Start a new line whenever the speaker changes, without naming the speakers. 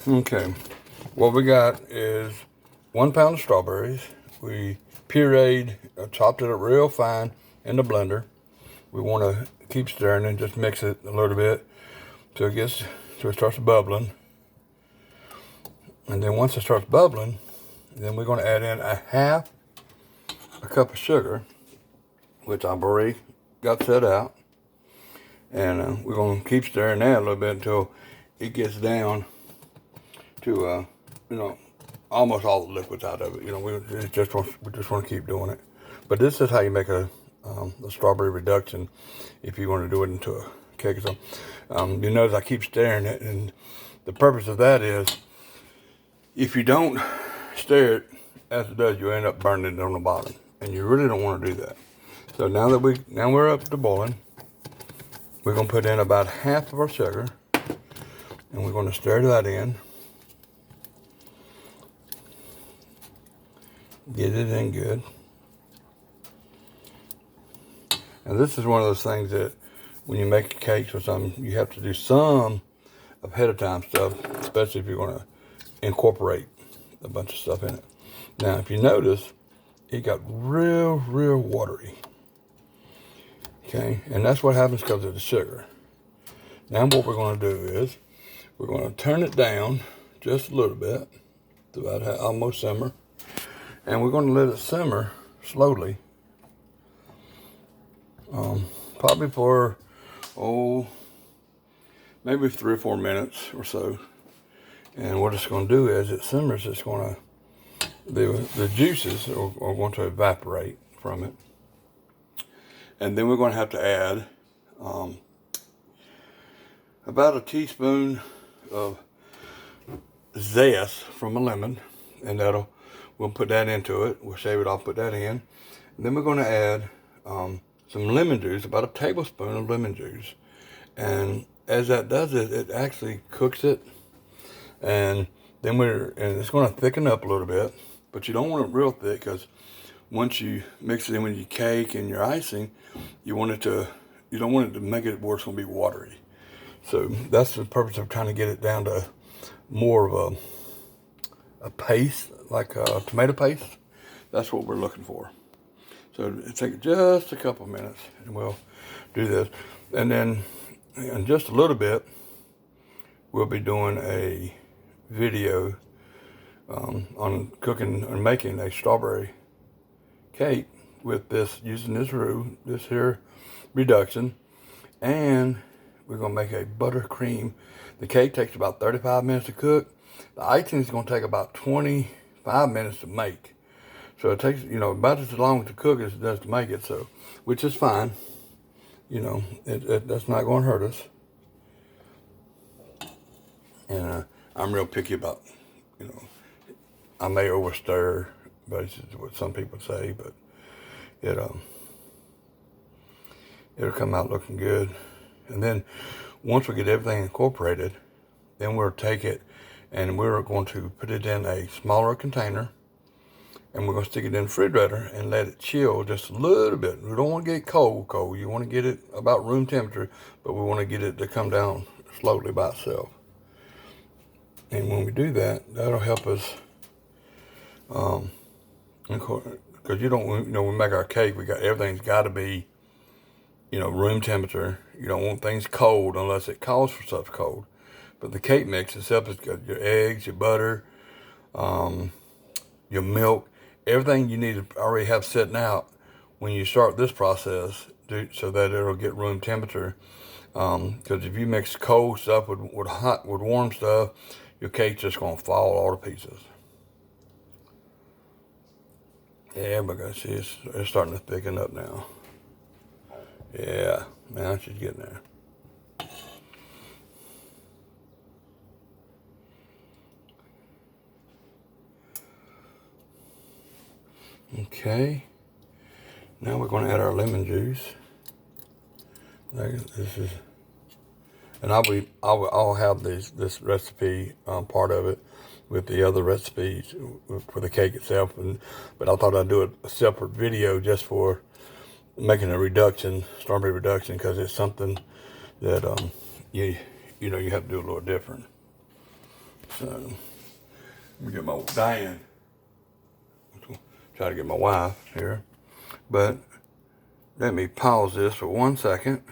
Okay, what we got is 1 pound of strawberries. We pureed, chopped it up real fine in the blender. We want to keep stirring and just mix it a little bit till it starts bubbling. And then once it starts bubbling, then we're going to add in a cup of sugar, which I've already got set out. And we're going to keep stirring that a little bit until it gets down to, almost all the liquids out of it. We just want to keep doing it. But this is how you make a strawberry reduction if you want to do it into a cake. So you notice I keep stirring it, and the purpose of that is if you don't stir it as it does, you end up burning it on the bottom, and you really don't want to do that. So now we're up to boiling, we're going to put in about half of our sugar, and we're going to stir that in. Get it in good. And this is one of those things that when you make cakes or something, you have to do some ahead of time stuff, especially if you're going to incorporate a bunch of stuff in it. Now, if you notice, it got real watery. Okay, and that's what happens because of the sugar. Now what we're going to do is we're going to turn it down just a little bit to about almost simmer. And we're going to let it simmer slowly. Probably for, maybe 3 or 4 minutes or so. And what it's going to do as it simmers, it's going to, the juices are going to evaporate from it. And then we're going to have to add about a teaspoon of zest from a lemon, and we'll put that into it. We'll shave it off, put that in. And then we're going to add some lemon juice, about a tablespoon of lemon juice. And as that does it, it actually cooks it. And then it's going to thicken up a little bit, but you don't want it real thick, because once you mix it in with your cake and your icing, you don't want it to make it where it's going to be watery. So that's the purpose of trying to get it down to more of a paste, like a tomato paste. That's what we're looking for. So it'll take just a couple of minutes, and we'll do this. And then in just a little bit, we'll be doing a video on cooking and making a strawberry cake with using this here reduction. And we're going to make a buttercream. The cake takes about 35 minutes to cook. The icing is going to take about 25 minutes to make. So it takes, about as long to cook as it does to make it, so, which is fine. That's not going to hurt us. And I'm real picky about, I may overstir, but it's what some people say, but it'll come out looking good. And then once we get everything incorporated, then we'll take it and we're going to put it in a smaller container, and we're going to stick it in the refrigerator and let it chill just a little bit. We don't want to get it cold. You want to get it about room temperature, but we want to get it to come down slowly by itself. And when we do that, that'll help us, because we make our cake, everything's got to be, room temperature. You don't want things cold unless it calls for stuff cold. But the cake mix itself has got your eggs, your butter, your milk, everything you need to already have setting out when you start this process, so that it'll get room temperature. Because if you mix cold stuff with warm stuff, your cake's just going to fall all to pieces. Yeah, because see, it's starting to thicken up now. Yeah, now she's getting there. Okay, now we're going to add our lemon juice. And I'll have this recipe, part of it, with the other recipes for the cake itself. But I thought I'd do a separate video just for making a strawberry reduction, because it's something that you have to do a little different. So, let me get my Diane. Try to get my wife here. But let me pause this for 1 second.